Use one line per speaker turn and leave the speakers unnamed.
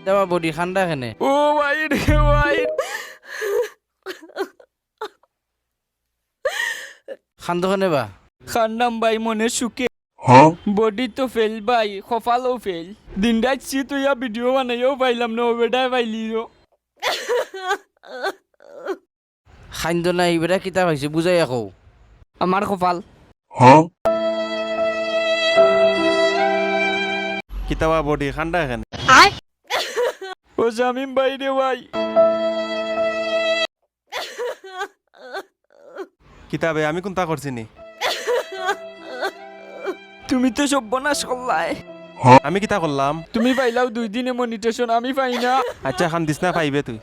দেওয়া বডি ঠান্ডা কেনে
ও ভাই রে ভাই
খান্দ কেনে বা
খান্নাম ভাই মনে সুখে বডি তো ফেল ভাই কপালও ফেল দিন রাত তুই ভিডিও বানাইও পাইলাম না বেটাই পাইলিও
খান্দ নাই বেটা কিতাব হয়েছে বুঝাই আকৌ
আমার কপাল
কিতাবা বডি ঠান্ডা এখানে
ও জামিম ভাই রে ভাই
কিতাবে আমি কোনটা করছি নি
তুমি তো সব বনাশ করলাই
আমি কিতা করলাম
তুমি পাইলাও 2 দিনে মনিটেশন আমি পাই না
আচ্ছা খান দিস না পাইবে তুই